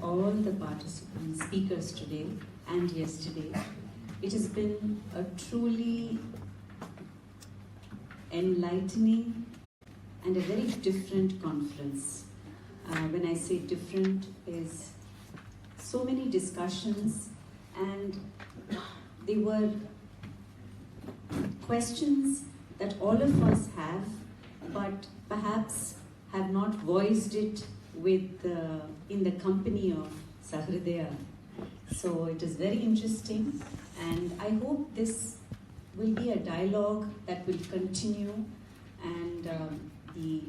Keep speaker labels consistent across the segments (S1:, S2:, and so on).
S1: all the participants, speakers today and yesterday. It has been a truly enlightening and a very different conference. When I say different, is so many discussions, and they were questions that all of us have, but perhaps have not voiced it with in the company of Sahridaya. So it is very interesting, and I hope this will be a dialogue that will continue, and the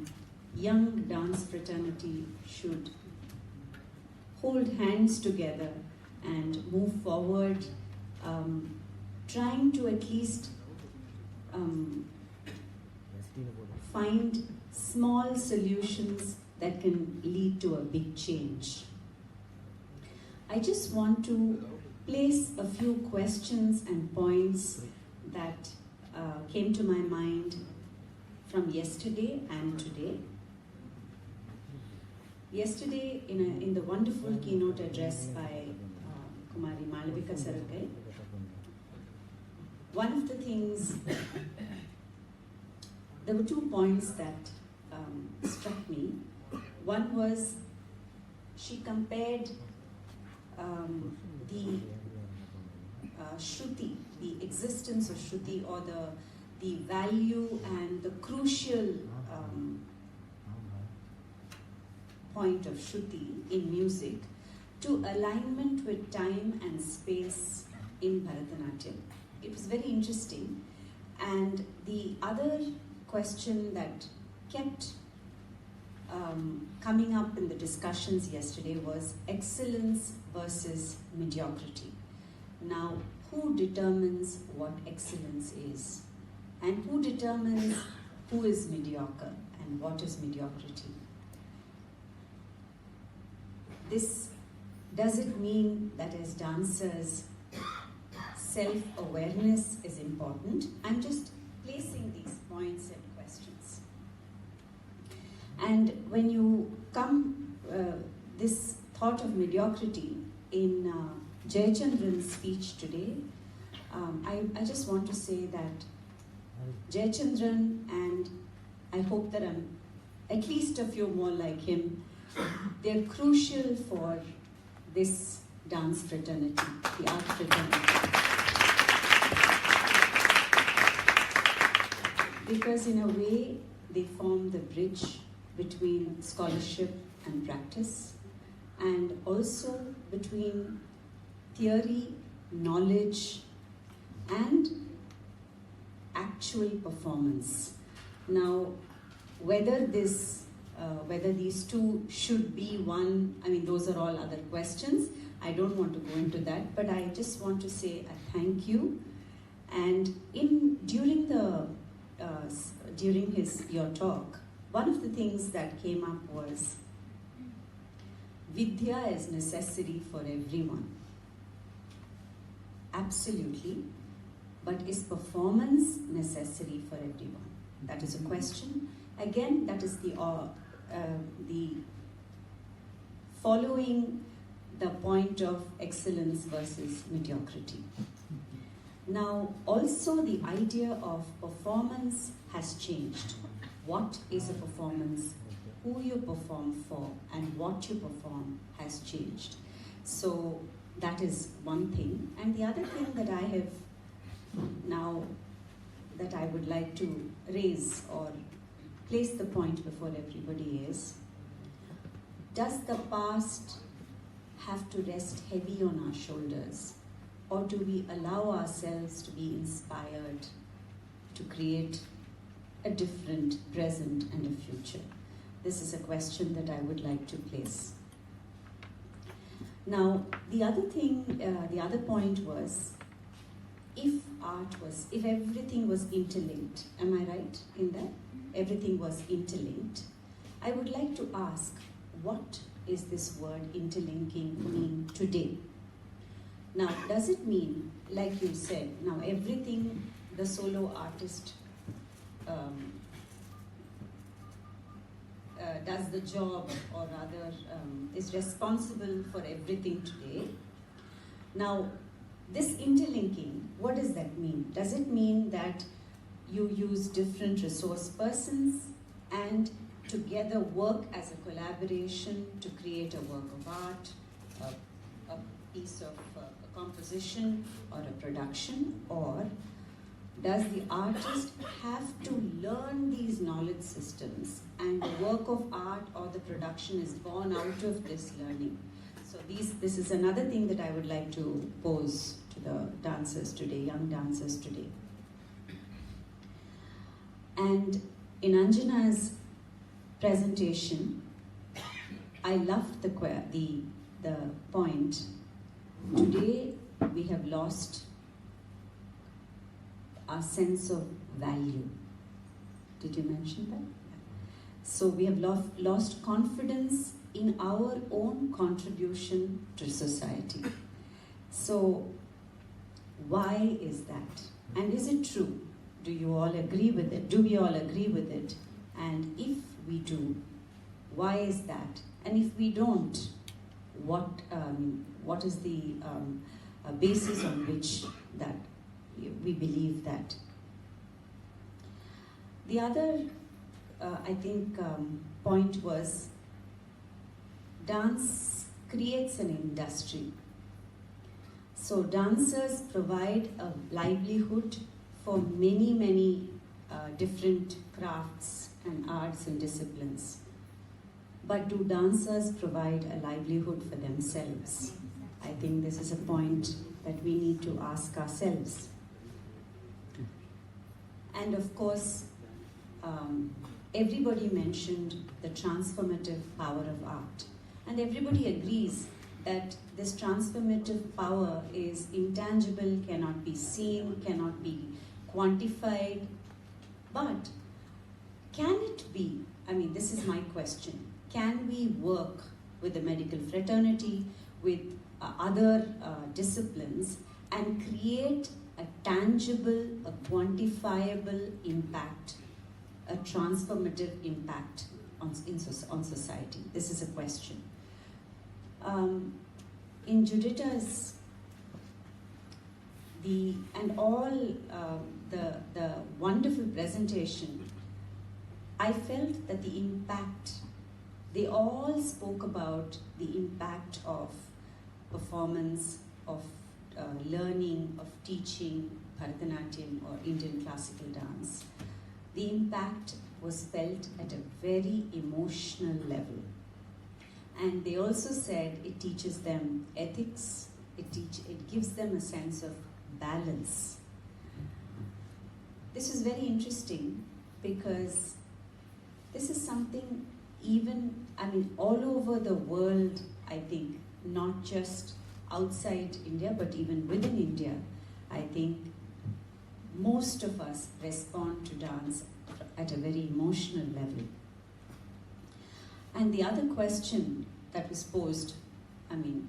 S1: young dance fraternity should hold hands together and move forward, trying to at least find small solutions that can lead to a big change. I just want to place a few questions and points that came to my mind from yesterday and today. Yesterday, in the wonderful keynote address by Kumari Malavika Saragai, one of the things, there were 2 points that struck me. One was, she compared the Shruti, the existence of Shruti, or the value and the crucial point of Shruti in music, to alignment with time and space in Bharatanatyam. It was very interesting. And the other question that kept coming up in the discussions yesterday was excellence versus mediocrity. Now, who determines what excellence is? And who determines who is mediocre and what is mediocrity? Does it mean that as dancers, self-awareness is important? I'm just placing these points and questions. And when you come, this thought of mediocrity in Jayachandran's speech today, I just want to say that Jayachandran, and I hope that I'm at least a few more like him, they're crucial for this dance fraternity, the art fraternity. Because in a way, they form the bridge between scholarship and practice, and also between theory, knowledge, and actual performance. Now, whether these two should be one, I mean, those are all other questions. I don't want to go into that, but I just want to say a thank you. And during your talk, one of the things that came up was Vidya is necessary for everyone. Absolutely. But is performance necessary for everyone? That is a question. Again, that is the following the point of excellence versus mediocrity. Now, also the idea of performance has changed. What is a performance? Who you perform for and what you perform has changed. So that is one thing. And the other thing that I have now, that I would like to raise or place the point before everybody is, does the past have to rest heavy on our shoulders, or do we allow ourselves to be inspired to create a different present and a future? This is a question that I would like to place. Now, the other thing, the other point was, if everything was interlinked, am I right in that? Everything was interlinked. I would like to ask, what is this word interlinking mean today? Now, does it mean, like you said, now everything the solo artist does the job, or rather is responsible for everything today. Now, this interlinking, what does that mean? Does it mean that you use different resource persons and together work as a collaboration to create a work of art, a piece of a composition or a production? Or does the artist have to learn these knowledge systems and the work of art or the production is born out of this learning? So this is another thing that I would like to pose to the dancers today, young dancers today. And in Anjana's presentation, I loved the point. Today we have lost our sense of value. Did you mention that? So we have lost confidence in our own contribution to society. So why is that? And is it true? Do you all agree with it? Do we all agree with it? And if we do, why is that? And if we don't, what is the basis on which that we believe that? The other, I think, point was dance creates an industry. So dancers provide a livelihood for many, many different crafts and arts and disciplines. But do dancers provide a livelihood for themselves? I think this is a point that we need to ask ourselves. And of course, everybody mentioned the transformative power of art. And everybody agrees that this transformative power is intangible, cannot be seen, cannot be quantified. But can it be, this is my question, can we work with the medical fraternity, with other disciplines, and create a tangible, a quantifiable impact, a transformative impact on society? This is a question. In Juditha's, the wonderful presentation, I felt that the impact, they all spoke about the impact of performance, of learning, of teaching Bharatanatyam or Indian classical dance. The impact was felt at a very emotional level. And they also said it teaches them ethics, it gives them a sense of balance. This is very interesting because this is something all over the world, I think, not just outside India, but even within India, I think most of us respond to dance at a very emotional level. And the other question that was posed,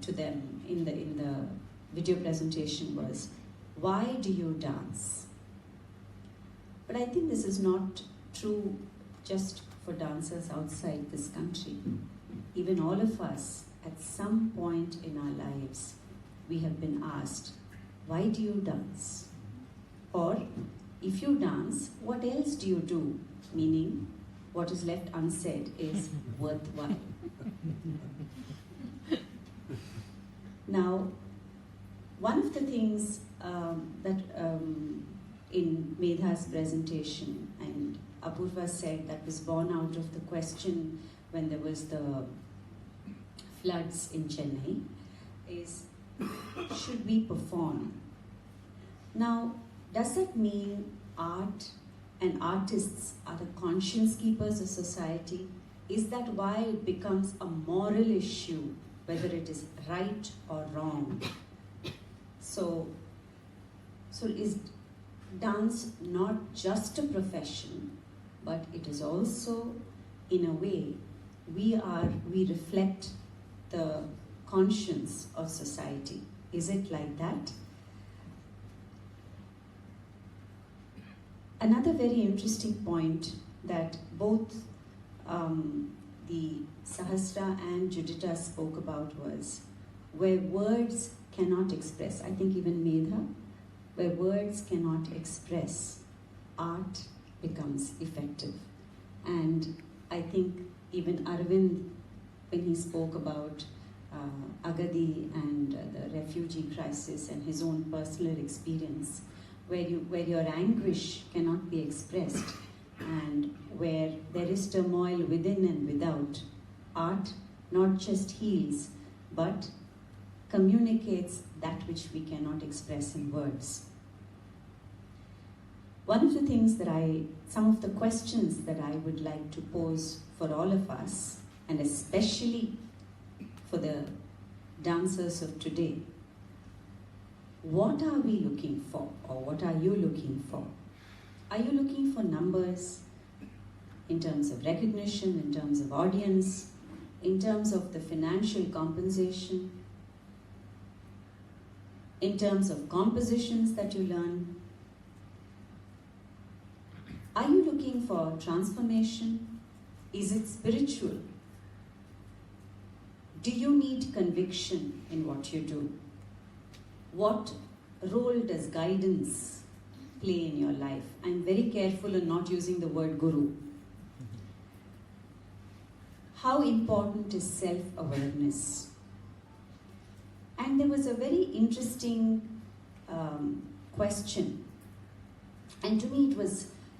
S1: to them in the video presentation was, why do you dance? But I think this is not true just for dancers outside this country. Even all of us, at some point in our lives, we have been asked, why do you dance? Or, if you dance, what else do you do? Meaning, what is left unsaid is worthwhile. Now, one of the things that in Medha's presentation, and Apoorva said that was born out of the question when there was the floods in Chennai, is, should we perform? Now, does that mean art and artists are the conscience keepers of society? Is that why it becomes a moral issue, whether it is right or wrong? So is dance not just a profession, but it is also, in a way, we reflect the conscience of society. Is it like that? Another very interesting point that both the Sahasra and Judita spoke about was where words cannot express, I think even Medha, where words cannot express, art becomes effective. And I think even Aravinth, when he spoke about Agadi and the refugee crisis and his own personal experience, where your anguish cannot be expressed and where there is turmoil within and without, art not just heals but communicates that which we cannot express in words. One of the things some of the questions that I would like to pose for all of us, and especially for the dancers of today, what are we looking for, or what are you looking for? Are you looking for numbers in terms of recognition, in terms of audience, in terms of the financial compensation, in terms of compositions that you learn? Are you looking for transformation? Is it spiritual? Do you need conviction in what you do? What role does guidance play in your life? I'm very careful in not using the word guru. How important is self-awareness? And there was a very interesting question. And to me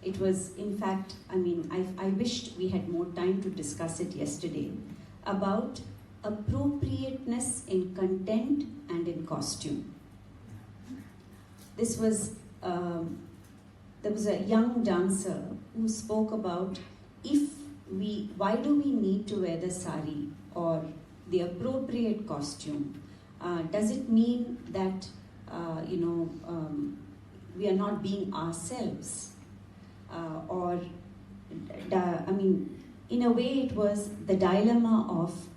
S1: it was in fact, I wished we had more time to discuss it yesterday, about appropriateness in content and in costume. There was a young dancer who spoke about why do we need to wear the sari or the appropriate costume? Does it mean that we are not being ourselves? In a way it was the dilemma of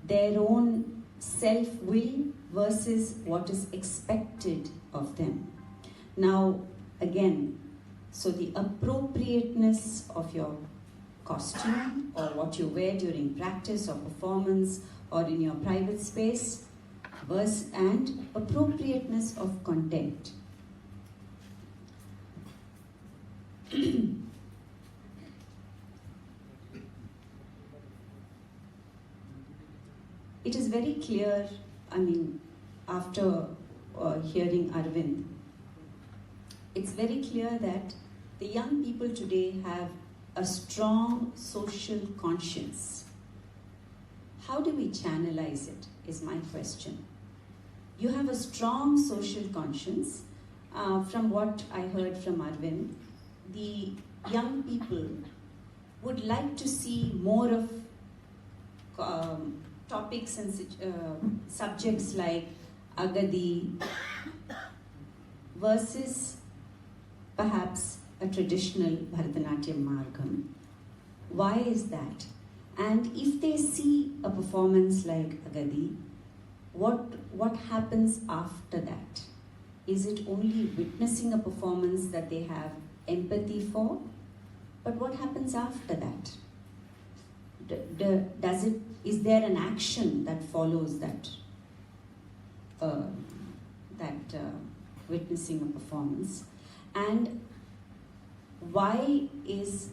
S1: their own self-will versus what is expected of them. Now, again, so the appropriateness of your costume or what you wear during practice or performance or in your private space and appropriateness of content. It is very clear, after hearing Aravinth, it's very clear that the young people today have a strong social conscience. How do we channelize it, is my question. You have a strong social conscience. From what I heard from Aravinth, the young people would like to see more of topics and subjects like Agadi versus perhaps a traditional Bharatanatyam margam. Why is that? And if they see a performance like Agadi, what happens after that? Is it only witnessing a performance that they have empathy for? But what happens after that? Is there an action that follows that witnessing a performance? And why is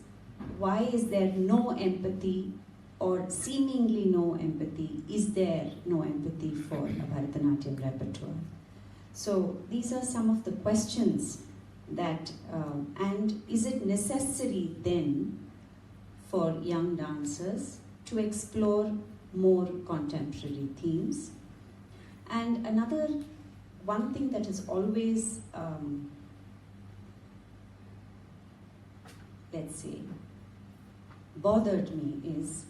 S1: there no empathy, or seemingly no empathy? Is there no empathy for a Bharatanatyam repertoire? So these are some of the questions that, and is it necessary then for young dancers to explore more contemporary themes? And one thing that has always, bothered me is,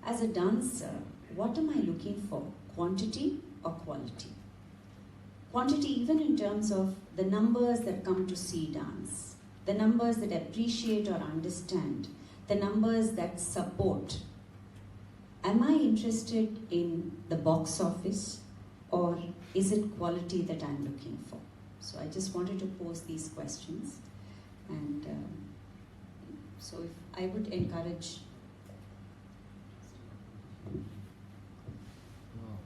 S1: as a dancer, what am I looking for? Quantity or quality? Quantity even in terms of the numbers that come to see dance, the numbers that appreciate or understand, the numbers that support. Am I interested in the box office, or is it quality that I'm looking for? So I just wanted to pose these questions. And so if I would encourage
S2: Wow,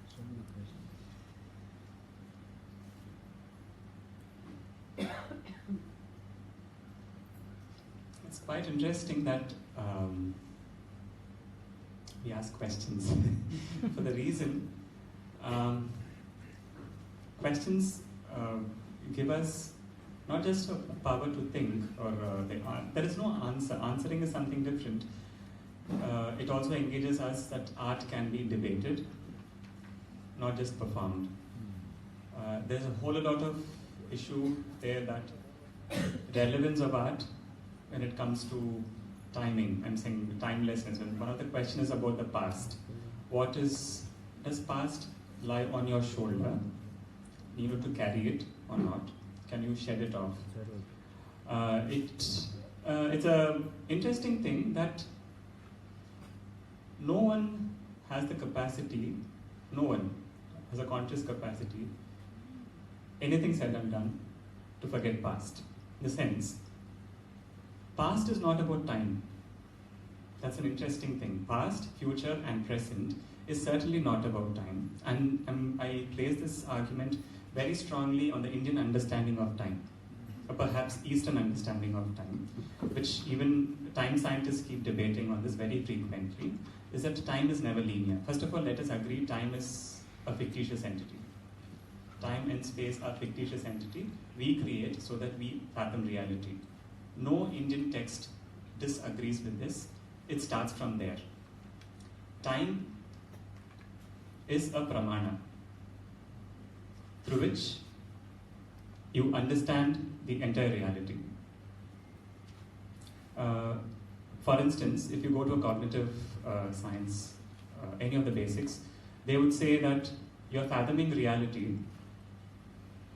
S2: so many questions.
S3: It's quite interesting that we ask questions for the reason questions give us not just a power to think, or there is no answer. Answering is something different. It also engages us that art can be debated, not just performed. There's a whole lot of issue there, that relevance of art when it comes to timing. I'm saying timelessness. And one of the questions is about the past. Does past lie on your shoulder? You need to carry it or not? Can you shed it off? It's an interesting thing that no one has the capacity, no one has a conscious capacity, anything said and done, to forget past. In the sense, past is not about time. That's an interesting thing. Past, future, and present is certainly not about time. And I place this argument very strongly on the Indian understanding of time, or perhaps Eastern understanding of time, which even time scientists keep debating on this very frequently, is that time is never linear. First of all, let us agree time is a fictitious entity. Time and space are fictitious entity we create so that we fathom reality. No Indian text disagrees with this. It starts from there. Time is a pramana through which you understand the entire reality. For instance, if you go to a cognitive science, any of the basics, they would say that you're fathoming reality.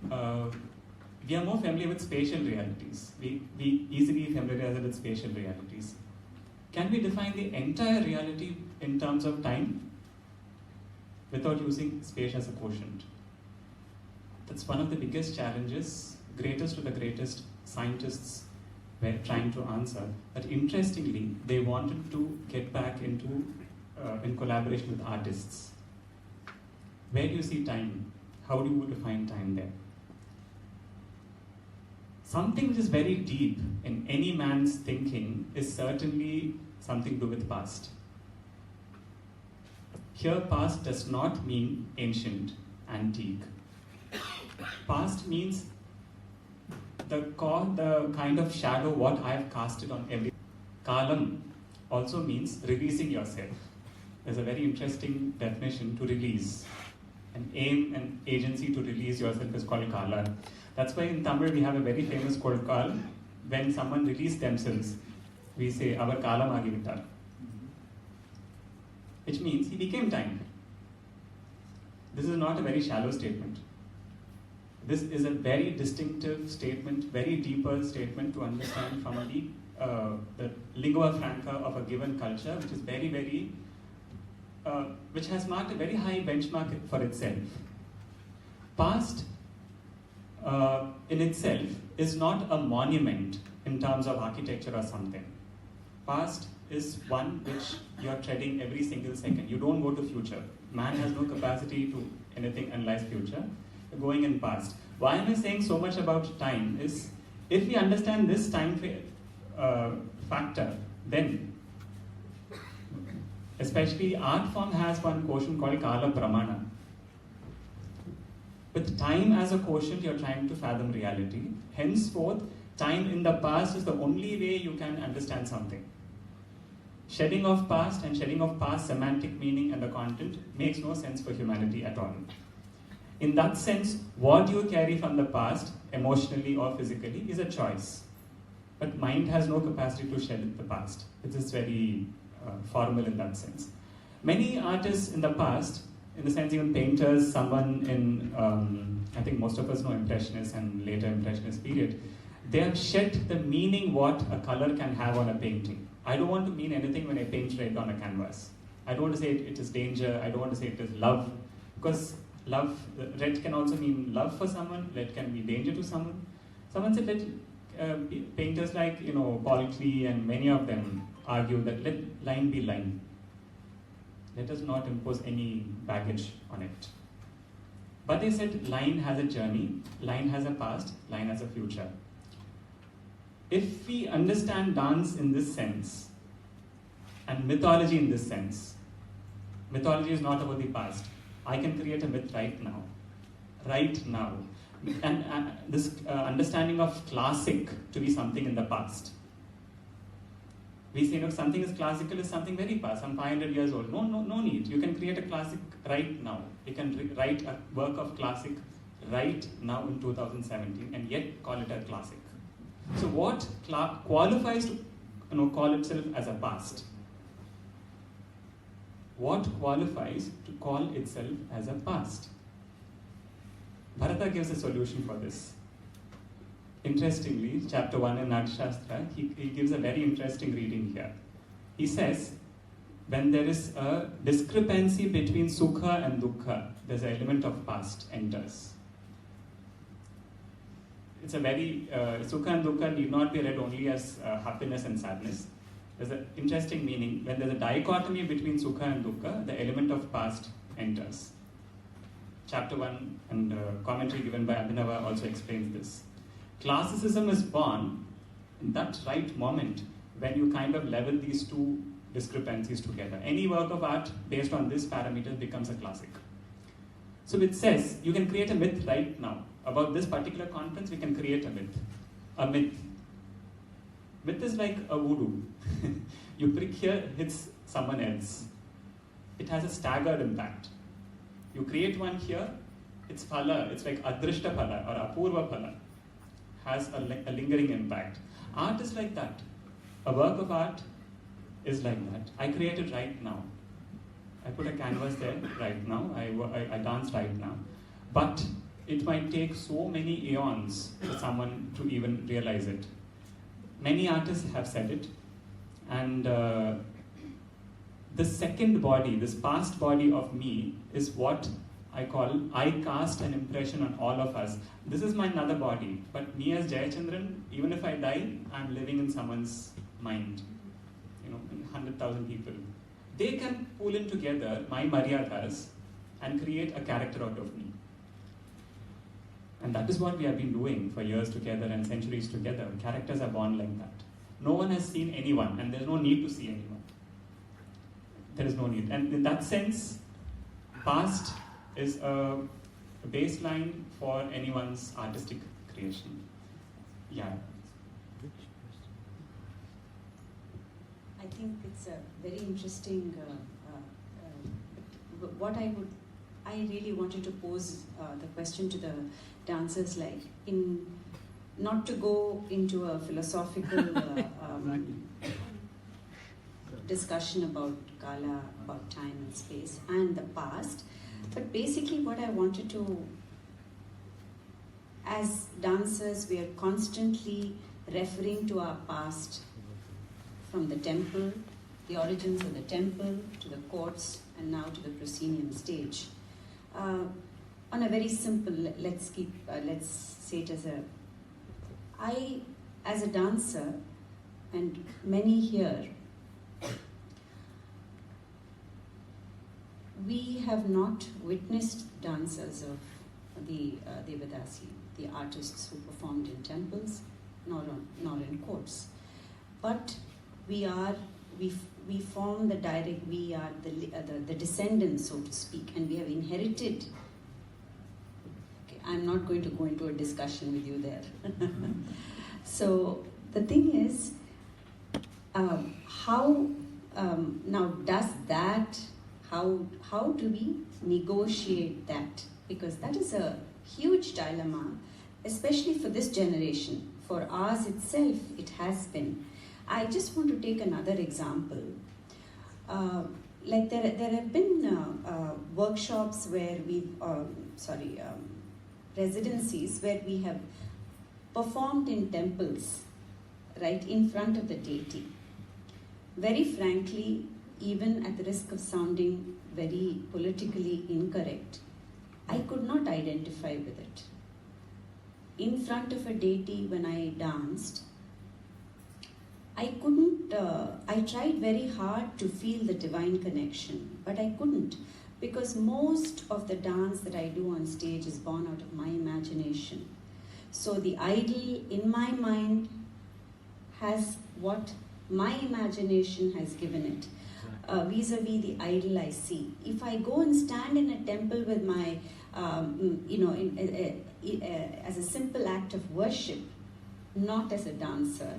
S3: We are more familiar with spatial realities. We easily familiarize with spatial realities. Can we define the entire reality in terms of time without using space as a quotient? That's one of the biggest challenges, greatest to the greatest scientists were trying to answer. But interestingly, they wanted to get back into, in collaboration with artists. Where do you see time? How do you define time there? Something which is very deep in any man's thinking is certainly something to do with past. Here, past does not mean ancient, antique. Past means the kind of shadow what I have casted on every. Kalam also means releasing yourself. There's a very interesting definition to release. An aim and agency to release yourself is called kala. That's why in Tamil we have a very famous called kal. When someone releases themselves, we say, our kalam agivittar. Which means he became time. This is not a very shallow statement. This is a very distinctive statement, very deeper statement to understand from the lingua franca of a given culture, which is very, very, which has marked a very high benchmark for itself. Past in itself is not a monument in terms of architecture or something. Past is one which you are treading every single second. You don't go to future. Man has no capacity to anything unless future. You're going in past. Why am I saying so much about time is, if we understand this time factor, then especially art form has one quotient called Kala Pramana. With time as a quotient, you're trying to fathom reality. Henceforth, time in the past is the only way you can understand something. Shedding of past and shedding of past semantic meaning and the content makes no sense for humanity at all. In that sense, what you carry from the past, emotionally or physically, is a choice. But mind has no capacity to shed the past. It is very formal in that sense. Many artists in the past, in the sense even painters, someone in, I think most of us know Impressionists and later Impressionist period, they have shed the meaning what a color can have on a painting. I don't want to mean anything when I paint red on a canvas. I don't want to say it is danger, I don't want to say it is love, because love, red can also mean love for someone, red can be danger to someone. Someone said that painters like, Paul Klee and many of them argue that let line be line. Let us not impose any baggage on it. But they said line has a journey, line has a past, line has a future. If we understand dance in this sense, and mythology in this sense, mythology is not about the past. I can create a myth right now. Right now. And this understanding of classic to be something in the past. We say, something is classical is something very past, some 500 years old. No need. You can create a classic right now. You can write a work of classic right now in 2017 and yet call it a classic. So what qualifies to call itself as a past? What qualifies to call itself as a past? Bharata gives a solution for this. Interestingly, chapter 1 in Natyashastra, he gives a very interesting reading here. He says, when there is a discrepancy between sukha and dukkha, there's an element of past enters. It's a very, sukha and dukkha need not be read only as happiness and sadness. There's an interesting meaning. When there's a dichotomy between sukha and dukkha, the element of past enters. Chapter 1 and commentary given by Abhinava also explains this. Classicism is born in that right moment when you kind of level these two discrepancies together. Any work of art based on this parameter becomes a classic. So it says you can create a myth right now. About this particular conference, we can create a myth. A myth. Myth is like a voodoo. You prick here, hits someone else. It has a staggered impact. You create one here, it's phala, it's like adrishta phala or apurva phala. Has a lingering impact. Art is like that. A work of art is like that. I create it right now. I put a canvas there right now. I dance right now. But it might take so many eons for someone to even realize it. Many artists have said it. And the second body, this past body of me, is what I cast an impression on all of us. This is my another body, but me as Jayachandran, even if I die, I'm living in someone's mind. 100,000 people. They can pull in together my maryadas and create a character out of me. And that is what we have been doing for years together and centuries together. Characters are born like that. No one has seen anyone, and there's no need to see anyone. There is no need. And in that sense, past is a baseline for anyone's artistic creation. Yeah.
S1: I think it's a very interesting. What I really wanted to pose the question to the dancers, like not to go into a philosophical discussion about kala, about time and space and the past, but basically what I wanted to, as dancers, we are constantly referring to our past, from the temple, the origins of the temple, to the courts, and now to the proscenium stage. On a very simple, let's say it as a dancer, and many here, we have not witnessed dancers of the Devadasi, the artists who performed in temples, nor in courts. But we are the descendants, so to speak, and we have inherited. Okay, I'm not going to go into a discussion with you there. So the thing is, how do we negotiate that? Because that is a huge dilemma, especially for this generation. For ours itself, it has been. I just want to take another example. Like there have been workshops where residencies where we have performed in temples, right in front of the deity. Very frankly, even at the risk of sounding very politically incorrect, I could not identify with it. In front of a deity when I danced, I couldn't, I tried very hard to feel the divine connection, but I couldn't, because most of the dance that I do on stage is born out of my imagination. So the idol in my mind has what my imagination has given it, vis-a-vis the idol I see. If I go and stand in a temple with my, as a simple act of worship, not as a dancer,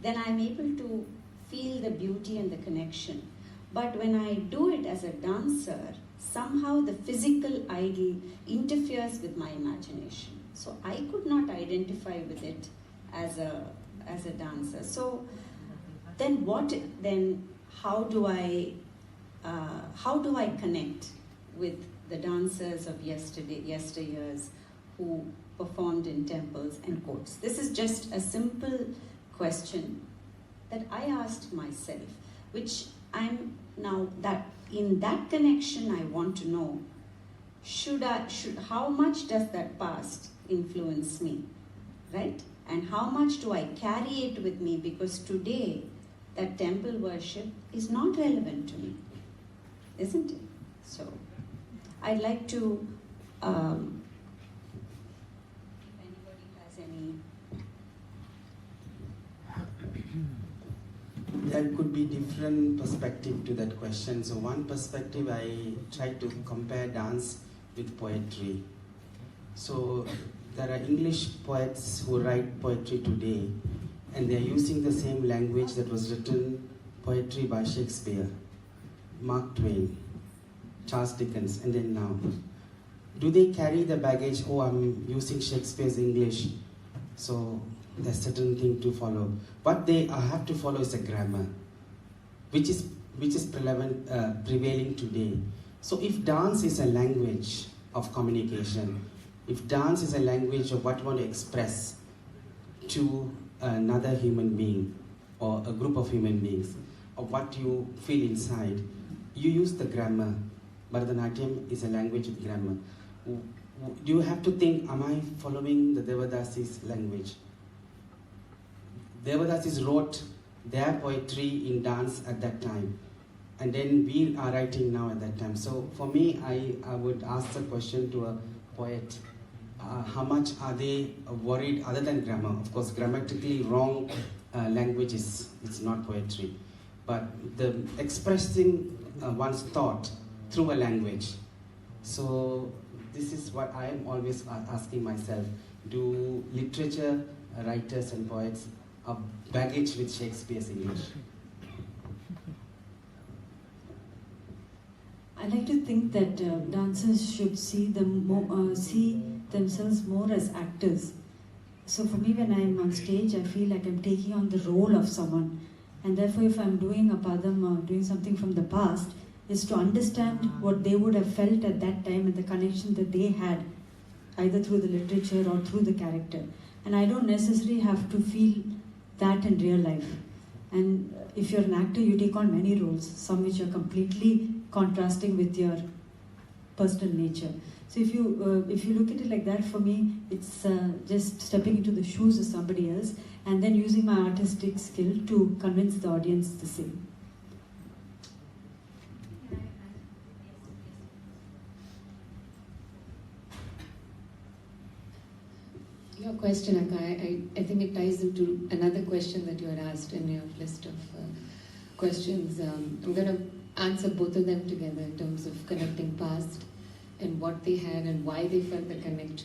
S1: then I'm able to feel the beauty and the connection. But when I do it as a dancer, somehow the physical idol interferes with my imagination. So I could not identify with it as a dancer. So then how do I connect with the dancers of yesteryears who performed in temples and courts? This is just a simple question that I asked myself, which I'm now, that in that connection I want to know, how much does that past influence me, right? And how much do I carry it with me, because today that temple worship is not relevant to me, isn't it? So I'd like to, if anybody has any.
S4: There could be different perspective to that question. So one perspective, I try to compare dance with poetry. So there are English poets who write poetry today, and they are using the same language that was written poetry by Shakespeare, Mark Twain, Charles Dickens, and then now. Do they carry the baggage, oh, I'm using Shakespeare's English, so there's certain thing to follow. What they have to follow is a grammar, which is prevailing today. So if dance is a language of communication, if dance is a language of what you want to express to another human being or a group of human beings, or what you feel inside, you use the grammar. Bharatanatyam is a language with grammar. You have to think, am I following the Devadasis language? Devadasis wrote their poetry in dance at that time, and then we are writing now at that time. So for me, I would ask the question to a poet, how much are they worried other than grammar? Of course, grammatically wrong language is not poetry, but the expressing one's thought through a language. So this is what I am always asking myself. Do literature writers and poets have baggage with Shakespeare's English?
S5: I like to think that dancers should see themselves more as actors. So for me, when I'm on stage, I feel like I'm taking on the role of someone. And therefore, if I'm doing a padam or doing something from the past, is to understand what they would have felt at that time and the connection that they had, either through the literature or through the character. And I don't necessarily have to feel that in real life. And if you're an actor, you take on many roles, some which are completely contrasting with your personal nature. So if you look at it like that, for me, it's just stepping into the shoes of somebody else and then using my artistic skill to convince the audience the same.
S6: Your question, Akka, I think it ties into another question that you had asked in your list of questions. I'm going to answer both of them together in terms of connecting past and what they had and why they felt the connect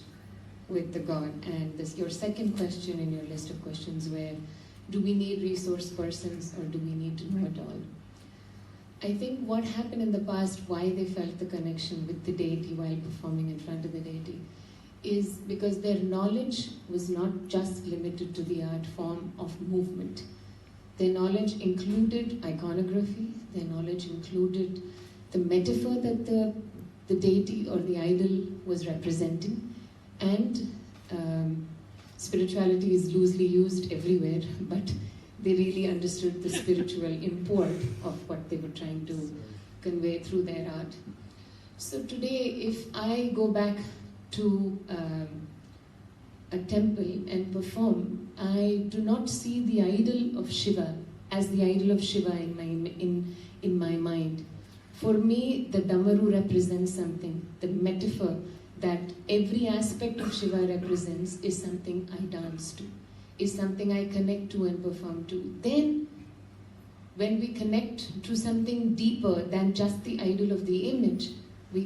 S6: with the God. And your second question in your list of questions, where do we need resource persons or do we need to know it all? I think what happened in the past, why they felt the connection with the deity while performing in front of the deity, is because their knowledge was not just limited to the art form of movement. Their knowledge included iconography, their knowledge included the metaphor that the deity or the idol was representing, and spirituality is loosely used everywhere, but they really understood the spiritual import of what they were trying to convey through their art. So today, if I go back to a temple and perform, I do not see the idol of Shiva as the idol of Shiva in my mind. For me, the Damaru represents something. The metaphor that every aspect of Shiva represents is something I dance to, is something I connect to and perform to. Then, when we connect to something deeper than just the idol of the image, we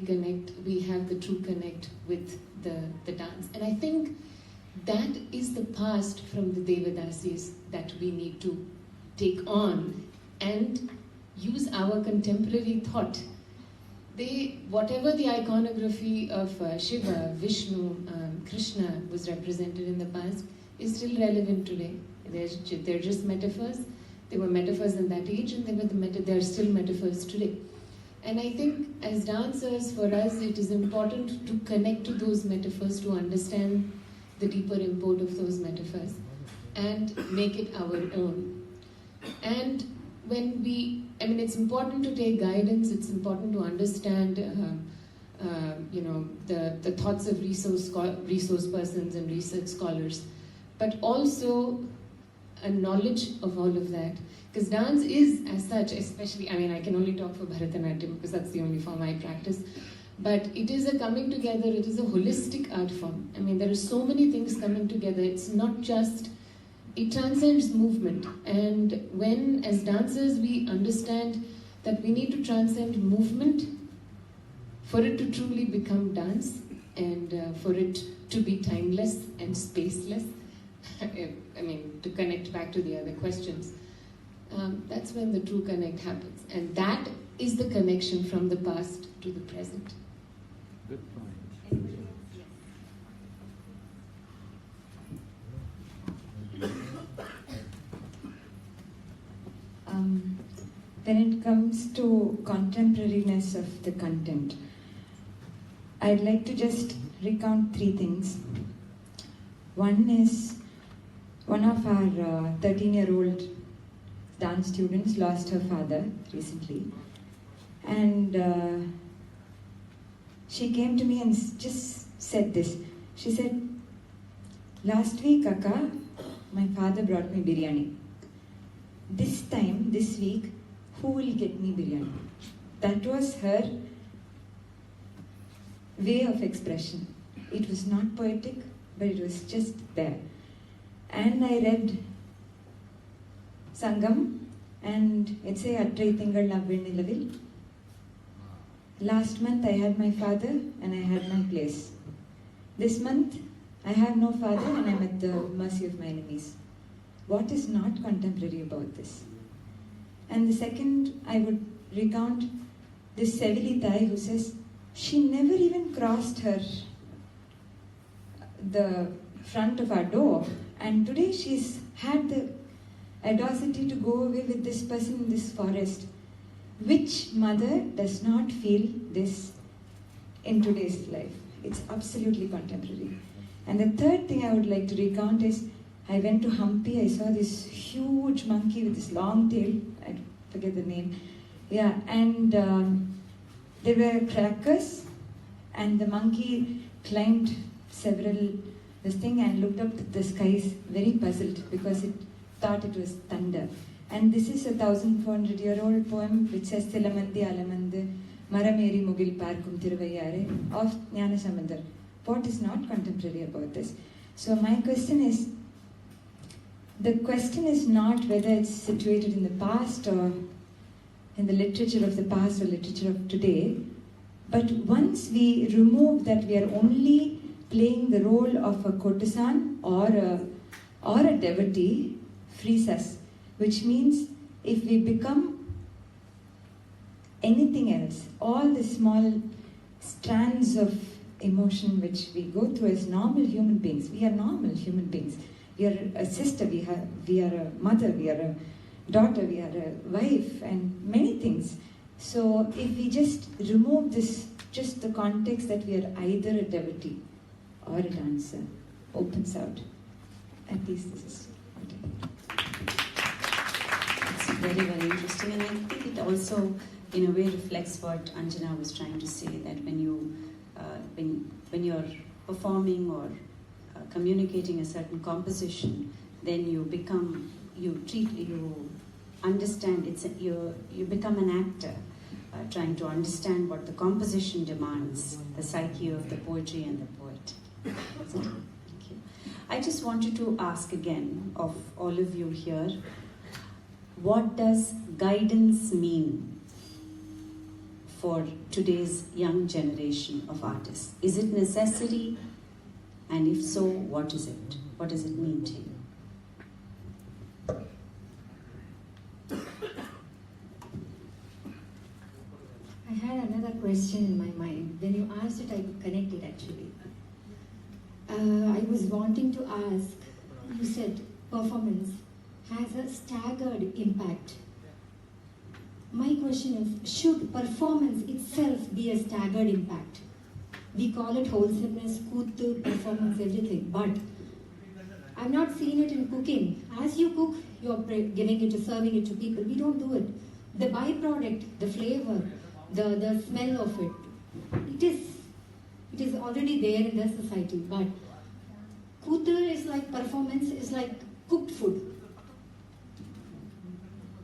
S6: have the true connect with the dance. And I think that is the past from the Devadasis that we need to take on and use our contemporary thought. Whatever the iconography of Shiva, Vishnu, Krishna was represented in the past is still relevant today. They're just metaphors. They were metaphors in that age, and they're still metaphors today. And I think as dancers, for us, it is important to connect to those metaphors, to understand the deeper import of those metaphors and make it our own. And it's important to take guidance, it's important to understand the thoughts of resource persons and research scholars, but also a knowledge of all of that. Because dance is, as such, especially, I can only talk for Bharatanatyam because that's the only form I practice, but it is a coming together, it is a holistic art form. There are so many things coming together. It's not just, it transcends movement. And when, as dancers, we understand that we need to transcend movement for it to truly become dance and for it to be timeless and spaceless, to connect back to the other questions, that's when the true connect happens. And that is the connection from the past to the present.
S2: Good point.
S5: When it comes to contemporariness of the content, I'd like to just recount 3 things. One is, one of our 13-year-old dance students lost her father recently, and she came to me and just said this. She said, "Last week, Akka, my father brought me biryani. This time, this week, who will get me biryani?" That was her way of expression. It was not poetic, but it was just there. And I read Sangam, and it says, "Attrai Thingal Navil." Last month I had my father and I had my place. This month I have no father and I'm at the mercy of my enemies. What is not contemporary about this? And the second, I would recount this Sevili Thai who says she never even crossed the front of our door, and today she's had the audacity to go away with this person in this forest. Which mother does not feel this in today's life? It's absolutely contemporary. And the third thing I would like to recount is, I went to Hampi, I saw this huge monkey with this long tail, I forget the name. Yeah, and there were crackers, and the monkey climbed this thing and looked up at the skies, very puzzled because it thought it was thunder. And this is a 1,400-year-old poem which says Silamandi Alamande Marameri Mugil Parkum Tiruvayare of Jnanasamandar. What is not contemporary about this? So my question is, the question is not whether it's situated in the past or in the literature of the past or literature of today, but once we remove that we are only playing the role of a courtesan or a devotee, frees us. Which means if we become anything else, all the small strands of emotion which we go through as normal human beings, we are normal human beings. We are a sister, we are a mother, we are a daughter, we are a wife, and many things. So if we just remove this, just the context that we are either a devotee or a dancer, opens out. At least this is what I think.
S1: Very, very interesting, and I think it also, in a way, reflects what Anjana was trying to say, that when you're performing or communicating a certain composition, then you understand, you become an actor, trying to understand what the composition demands, the psyche of the poetry and the poet. Thank you. I just wanted to ask again of all of you here, what does guidance mean for today's young generation of artists? Is it necessary? And if so, what is it? What does it mean to you?
S7: I had another question in my mind. When you asked it, I could connect it actually. I was wanting to ask, you said performance has a staggered impact. My question is, should performance itself be a staggered impact? We call it wholesomeness, kuttu, performance, everything, but I've not seen it in cooking. As you cook, you're giving it, serving it to people. We don't do it. The byproduct, the flavor, the smell of it, it is already there in the society. But kuttu is like performance, is like cooked food.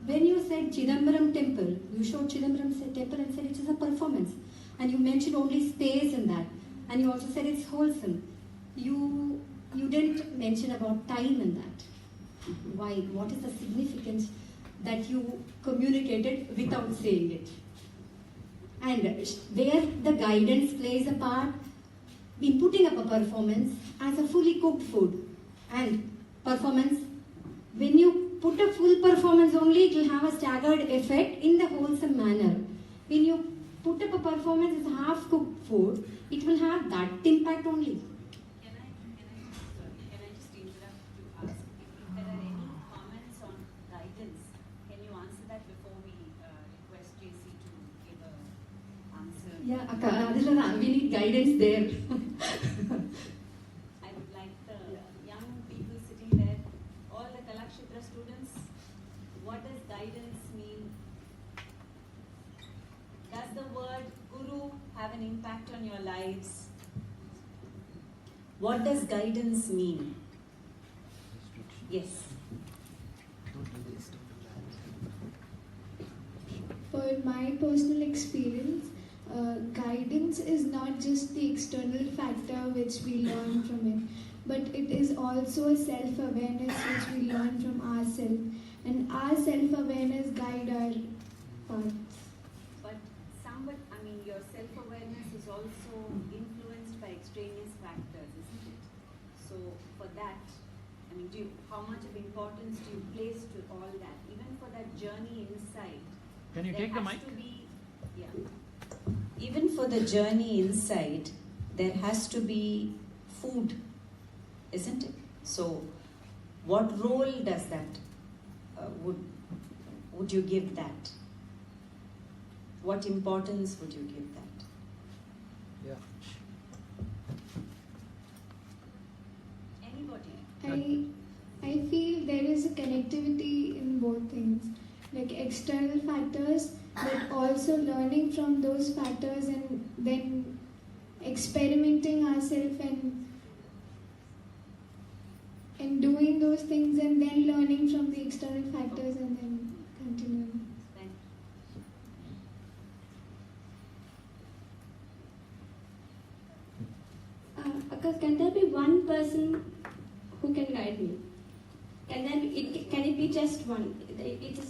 S7: When you said Chidambaram temple, you showed Chidambaram temple and said it is a performance. And you mentioned only space in that. And you also said it's wholesome. You didn't mention about time in that. Why? What is the significance that you communicated without saying it? And where the guidance plays a part in putting up a performance as a fully cooked food. And performance, when you put a full performance only, it will have a staggered effect in the wholesome manner. When you put up a performance as half cooked food, it will have that impact only.
S1: Can I just interrupt to ask if there are any comments on guidance? Can you answer that before we request JC to give an answer?
S7: Yeah, we need guidance there.
S1: I would like the young people sitting there, all the Kalakshatra students, what does guidance mean? Does the word guru have an impact on your lives? What does guidance mean? Yes.
S8: For my personal experience, guidance is not just the external factor which we learn from it, but it is also a self-awareness which we learn from ourselves, and our self-awareness guide our paths.
S1: But your self-awareness is also influenced by extraneous factors, isn't it? So for that, how much of importance do you place to all that? Even for that journey inside.
S2: Can you take the mic?
S1: Even for the journey inside, there has to be food, isn't it? So, what role does that, would you give that? What importance would you give that?
S2: Yeah.
S1: Anybody?
S8: I feel there is a connectivity in both things, like external factors, but also learning from those factors and then experimenting ourselves and doing those things and then learning from the external factors and then continuing.
S9: Because can there be one person who can guide me? Can it be just one?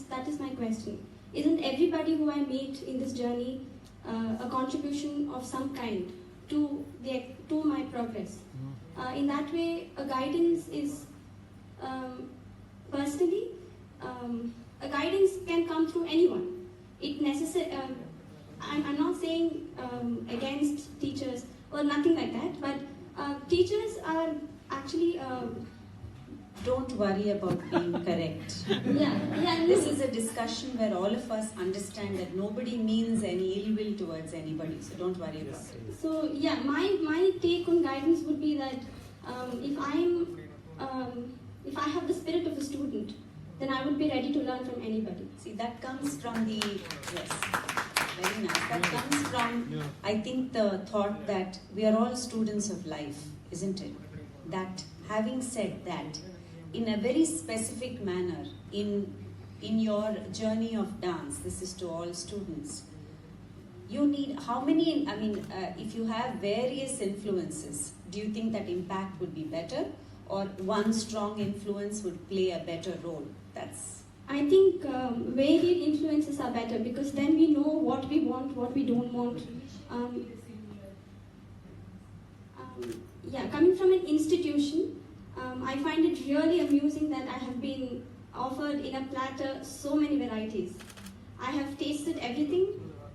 S9: That is my question. Isn't everybody who I meet in this journey a contribution of some kind to my progress? In that way, a guidance is personally a guidance can come through anyone. I'm not saying against teachers or nothing like that, but teachers are actually.
S1: Don't worry about being correct. This is a discussion where all of us understand that nobody means any ill will towards anybody, so don't worry about it.
S9: So my take on guidance would be that if I have the spirit of a student, then I would be ready to learn from anybody.
S1: See, that comes from very nice. That comes from, I think, the thought that we are all students of life, isn't it? That having said that, in a very specific manner, in in your journey of dance, this is to all students, you need how many, if you have various influences, do you think that impact would be better, or one strong influence would play a better role?
S9: I think varied influences are better, because then we know what we want, what we don't want. Coming from an institution, I find it really amusing that I have been offered in a platter so many varieties. I have tasted everything.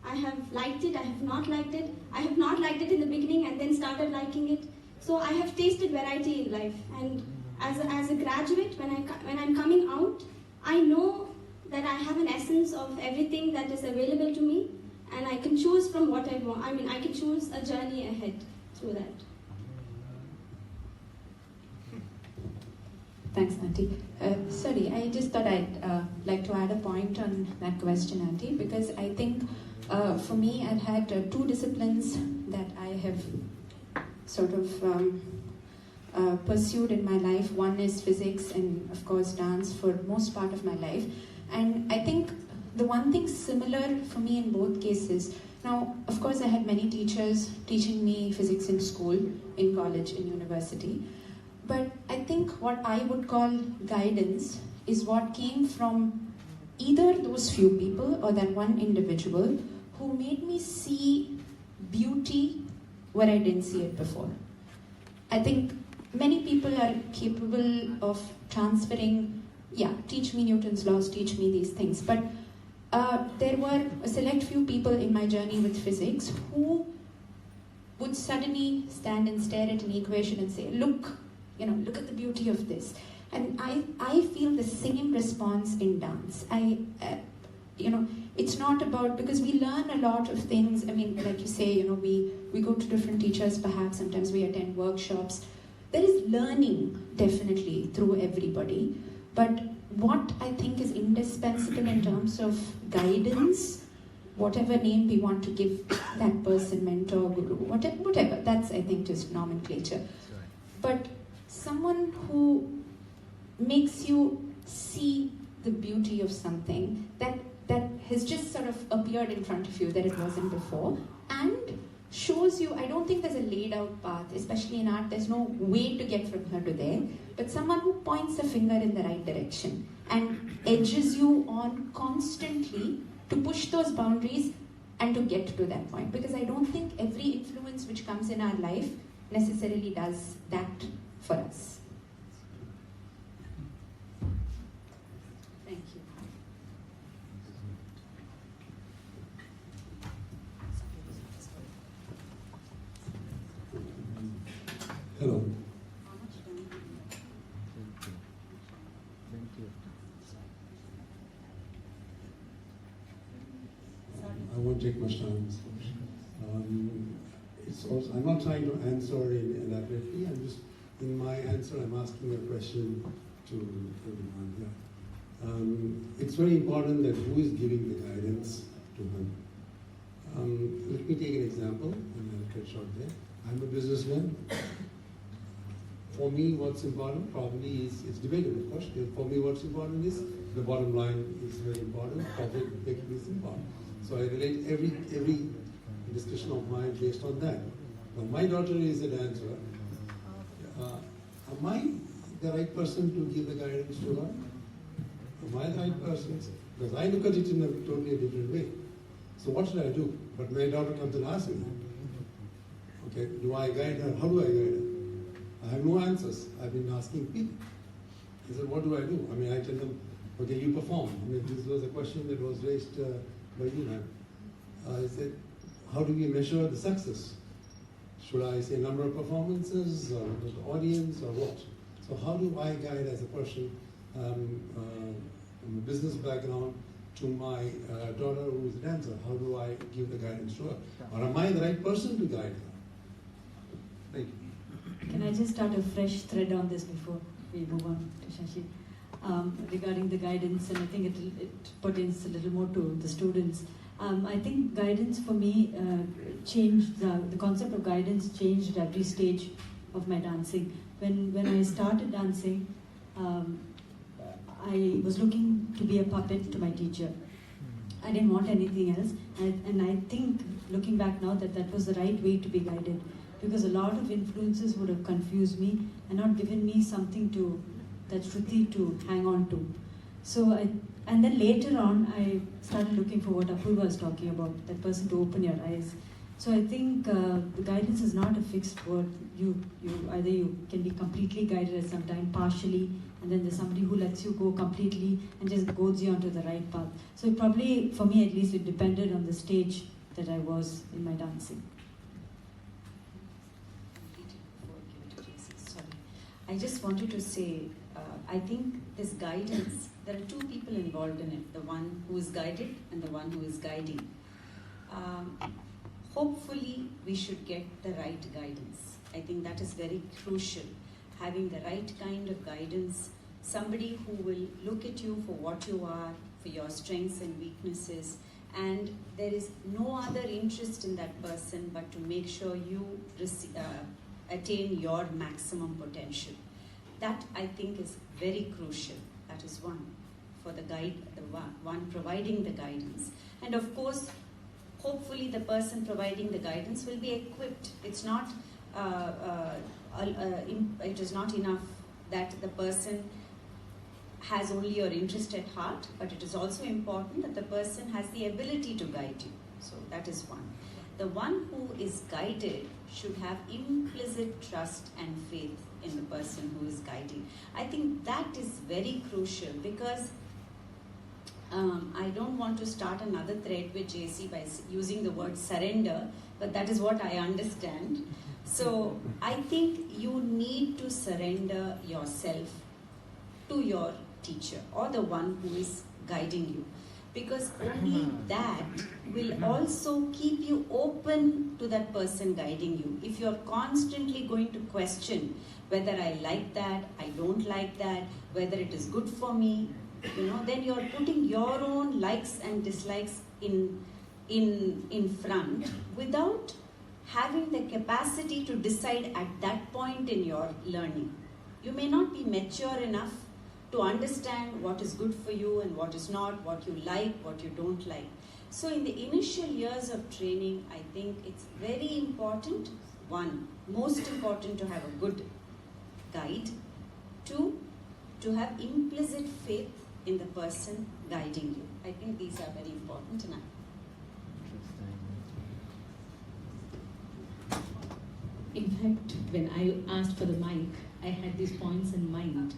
S9: I have liked it, I have not liked it. I have not liked it in the beginning and then started liking it. So I have tasted variety in life. And as a graduate, when I'm coming out, I know that I have an essence of everything that is available to me, and I can choose from what I want. I can choose a journey ahead through that.
S10: Thanks, Auntie. Sorry, I just thought I'd like to add a point on that question, Auntie, because I think for me, I've had two disciplines that I have sort of pursued in my life. One is physics and, of course, dance for most part of my life. And I think the one thing similar for me in both cases, now, of course, I had many teachers teaching me physics in school, in college, in university. But I think what I would call guidance is what came from either those few people or that one individual who made me see beauty where I didn't see it before. I think many people are capable of transferring, teach me Newton's laws, teach me these things. But there were a select few people in my journey with physics who would suddenly stand and stare at an equation and say, look at the beauty of this. And I feel the same response in dance. It's not about, because we learn a lot of things. Like you say, we go to different teachers, perhaps sometimes we attend workshops. There is learning definitely through everybody. But what I think is indispensable in terms of guidance, whatever name we want to give that person, mentor, guru, whatever, that's, I think, just nomenclature. But someone who makes you see the beauty of something that has just sort of appeared in front of you that it wasn't before, and shows you, I don't think there's a laid out path, especially in art, there's no way to get from here to there, but someone who points a finger in the right direction and edges you on constantly to push those boundaries and to get to that point. Because I don't think every influence which comes in our life necessarily does that for us.
S1: Thank you.
S11: Hello. I won't take much time. It's also, I'm not trying to answer elaborately. I'm just, in my answer, I'm asking a question to everyone here. It's very important that who is giving the guidance to whom. Let me take an example, and I'll cut short there. I'm a businessman. For me, what's important probably is, it's debatable, of course. For me, what's important is the bottom line is very important. Profit making is important. So I relate every discussion of mine based on that. Now, my daughter is a dancer. Am I the right person to give the guidance to her? Am I the right person? Because I look at it in a totally different way. So what should I do? But my daughter comes and asks me, okay, do I guide her? How do I guide her? I have no answers. I've been asking people. I said, what do I do? I tell them, okay, you perform. This was a question that was raised by you, ma'am. I said, how do we measure the success? Should I say number of performances, or the audience, or what? So how do I guide as a person from a business background to my daughter who is a dancer? How do I give the guidance to her? Or am I the right person to guide her? Thank you.
S5: Can I just start a fresh thread on this before we move on to Shashi? Regarding the guidance, and I think it pertains a little more to the students. I think guidance for me changed, the concept of guidance changed at every stage of my dancing. When I started dancing, I was looking to be a puppet to my teacher. I didn't want anything else. And I think, looking back now, that was the right way to be guided. Because a lot of influences would have confused me and not given me something that Shruti to hang on to. And then later on, I started looking for what Apoorva was talking about, that person to open your eyes. So I think the guidance is not a fixed word. Either you can be completely guided at some time, partially, and then there's somebody who lets you go completely and just goads you onto the right path. So probably, for me at least, it depended on the stage that I was in my dancing. I just wanted to say, I think this guidance, there are two people involved in it, the one who is guided and the one who is guiding. Hopefully, we should get the right guidance. I think that is very crucial. Having the right kind of guidance, somebody who will look at you for what you are, for your strengths and weaknesses, and there is no other interest in that person but to make sure you attain your maximum potential. That, I think, is very crucial. That is one, for the guide, the one providing the guidance. And of course, hopefully the person providing the guidance will be equipped. It's not, it is not enough that the person has only your interest at heart, but it is also important that the person has the ability to guide you. So that is one. The one who is guided should have implicit trust and faith in the person who is guiding. I think that is very crucial because I don't want to start another thread with JC by using the word surrender, but that is what I understand. So I think you need to surrender yourself to your teacher or the one who is guiding you, because only that will also keep you open to that person guiding you. If you're constantly going to question whether I like that, I don't like that, whether it is good for me, then you're putting your own likes and dislikes in front without having the capacity to decide at that point in your learning. You may not be mature enough to understand what is good for you and what is not, what you like, what you don't like. So in the initial years of training, I think it's very important, one, most important to have a good guide, two, to have implicit faith in the person guiding you. I think these are very important tonight.
S12: In fact, when I asked for the mic, I had these points in mind.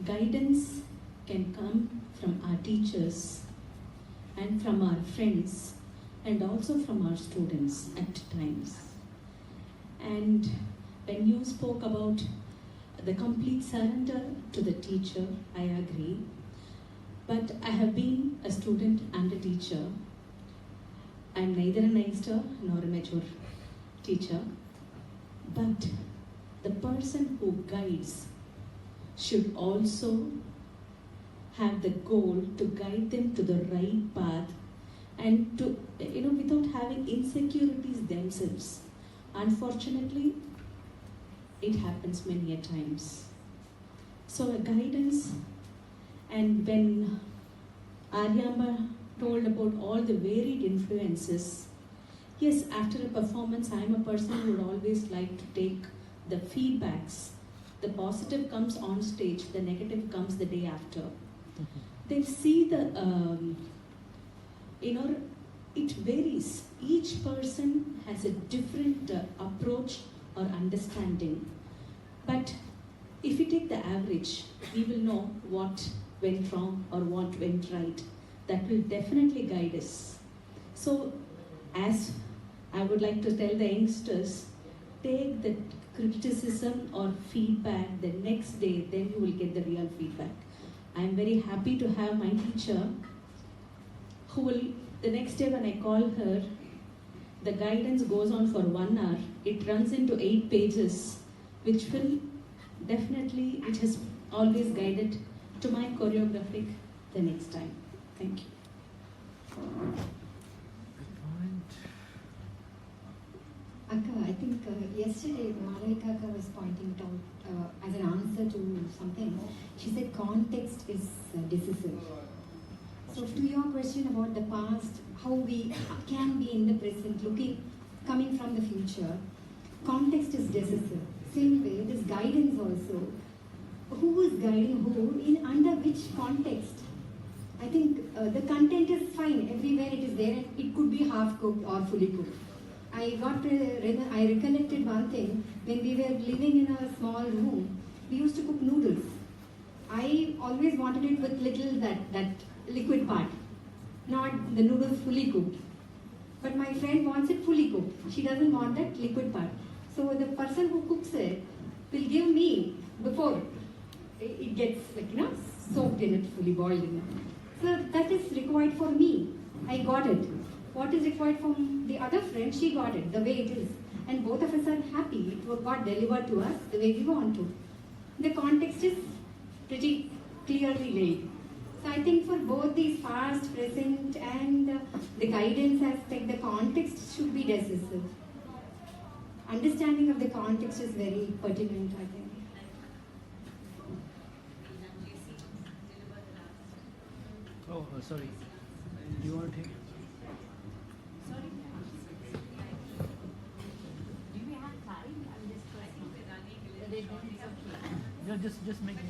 S12: Guidance can come from our teachers and from our friends and also from our students at times. And when you spoke about the complete surrender to the teacher, I agree. But I have been a student and a teacher. I'm neither a youngster nor a mature teacher. But the person who guides should also have the goal to guide them to the right path and to, without having insecurities themselves. Unfortunately, it happens many a times. So a guidance, and when Aryamba told about all the varied influences, yes, after a performance, I'm a person who would always like to take the feedbacks. The positive comes on stage, the negative comes the day after. They see it varies. Each person has a different approach or understanding. But if we take the average, we will know what went wrong or what went right. That will definitely guide us. So, as I would like to tell the youngsters, take the criticism or feedback the next day, then you will get the real feedback. I am very happy to have my teacher who will, the next day when I call her, the guidance goes on for 1 hour. It runs into 8 pages, which has always guided to my choreographic the next time. Thank you.
S7: Akka, I think yesterday Malavika Akka was pointing out as an answer to something. She said context is decisive. So to your question about the past, how we can be in the present, coming from the future, context is decisive. Same way, this guidance also. Who is guiding who, under which context? I think the content is fine, everywhere it is there, and it could be half cooked or fully cooked. I recollected one thing, when we were living in a small room, we used to cook noodles. I always wanted it with little that liquid part, not the noodles fully cooked. But my friend wants it fully cooked. She doesn't want that liquid part. So the person who cooks it will give me before it gets soaked in it, fully boiled in it. So that is required for me. I got it. What is required from the other friend, she got it the way it is. And both of us are happy. It got delivered to us the way we want to. The context is pretty clearly laid. So I think for both these past, present and the guidance aspect, the context should be decisive. Understanding of the context is very pertinent, I think.
S2: Oh, sorry. Do you want to take?
S13: Sorry. Do we have time? I'm just
S2: Yeah, just make it.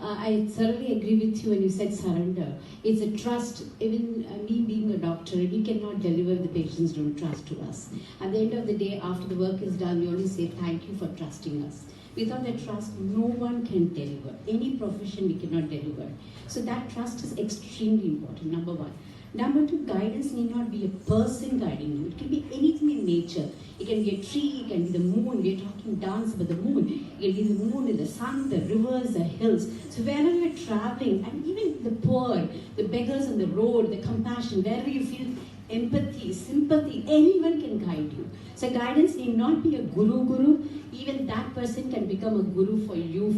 S12: I thoroughly agree with you when you said surrender. It's a trust. Even me being a doctor, we cannot deliver if the patients don't trust to us. At the end of the day, after the work is done, we only say thank you for trusting us. Without that trust, no one can deliver. Any profession we cannot deliver. So that trust is extremely important, number one. Number two, guidance need not be a person guiding you. It can be anything in nature. It can be a tree, it can be the moon. We're talking dance about the moon. It can be the moon, the sun, the rivers, the hills. So wherever you're traveling, and even the poor, the beggars on the road, the compassion, wherever you feel empathy, sympathy, anyone can guide you. So guidance need not be a guru. Even that person can become a guru for your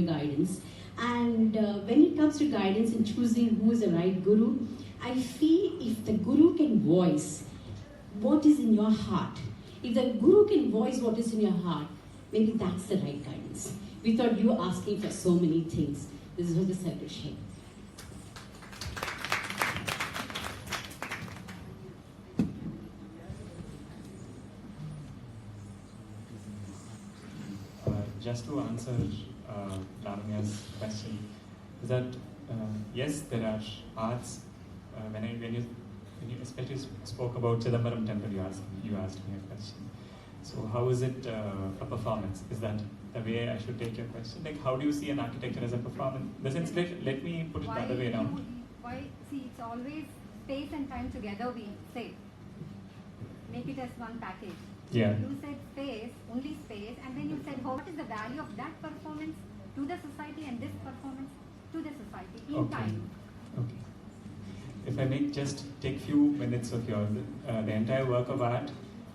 S12: guidance. And when it comes to guidance and choosing who is the right guru, I feel if the guru can voice what is in your heart, if the guru can voice what is in your heart, maybe that's the right guidance. Without you asking for so many things. This is what I said to share.
S3: Just to answer Lavanya's question, is that yes, there are arts. When you especially spoke about Chidambaram Temple, you asked me a question. So how is it a performance? Is that the way I should take your question? Like, how do you see an architecture as a performance? In the sense, let me put it the other way around.
S14: See, it's always space and time together, we say. Make it as one package.
S3: Yeah.
S14: You said space, only space, and then you said, what is the value of that performance to the society and this performance to the society in time?
S3: Okay. If I may just take few minutes of yours, the entire work of art,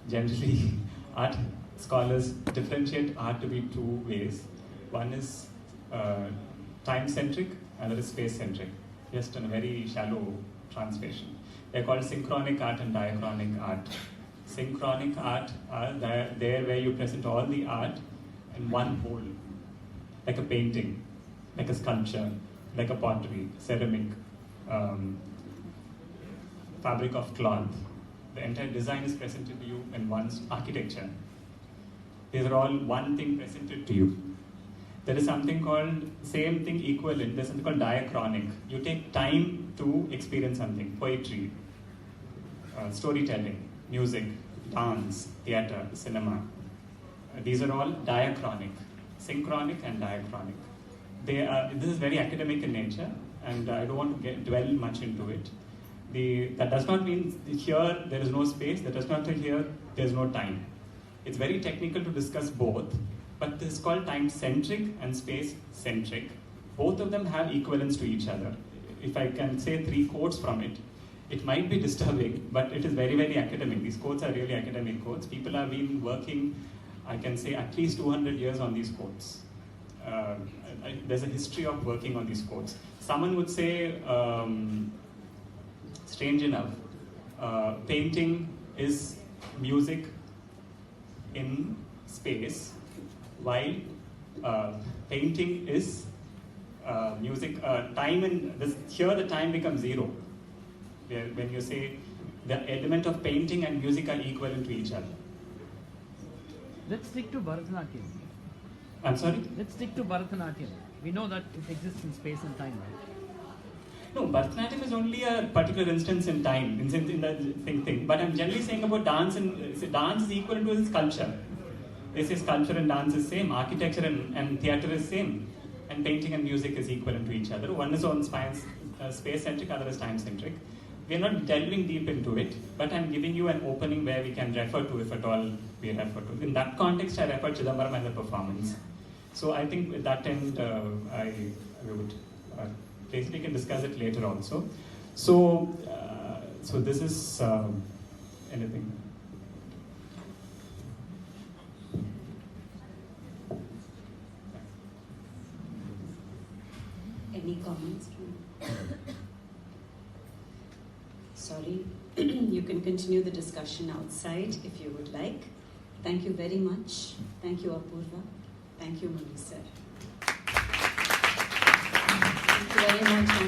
S3: generally art scholars differentiate art to be two ways. One is time-centric, another is space-centric, just in a very shallow translation. They're called synchronic art and diachronic art. Synchronic art are there where you present all the art in one whole, like a painting, like a sculpture, like a pottery, ceramic, fabric of cloth. The entire design is presented to you in one architecture. These are all one thing presented to you. There is something called, same thing equivalent, there's something called diachronic. You take time to experience something, poetry, storytelling, music, dance, theatre, cinema. These are all diachronic, synchronic and diachronic. This is very academic in nature, and I don't want to dwell much into it. That does not mean here there is no space, that does not mean here there is no time. It's very technical to discuss both, but this is called time-centric and space-centric. Both of them have equivalence to each other. If I can say 3 quotes from it, it might be disturbing, but it is very, very academic. These quotes are really academic quotes. People have been working, I can say, at least 200 years on these quotes. There's a history of working on these quotes. Someone would say, strange enough, painting is music in space, while painting is music. Time in this, here the time becomes zero. When you say the element of painting and music are equivalent to each other.
S2: Let's stick to Bharatanatyam.
S3: I'm sorry?
S2: Let's stick to Bharatanatyam. We know that it exists in space and time, right?
S3: No, Bharatanatyam is only a particular instance in time, in the thing. But I'm generally saying about dance, and dance is equivalent to sculpture. They say sculpture and dance is same, architecture and theatre is same, and painting and music is equivalent to each other. One is on space-centric, other is time-centric. We are not delving deep into it, but I'm giving you an opening where we can refer to, if at all we refer to. In that context, I refer to Chidambaram as a performance. So I think with that end, we would basically can discuss it later also. So this is anything.
S1: Any comments? Sorry, you can continue the discussion outside if you would like. Thank you very much. Thank you, Apoorva. Thank you, Melissa.
S6: Thank you very much.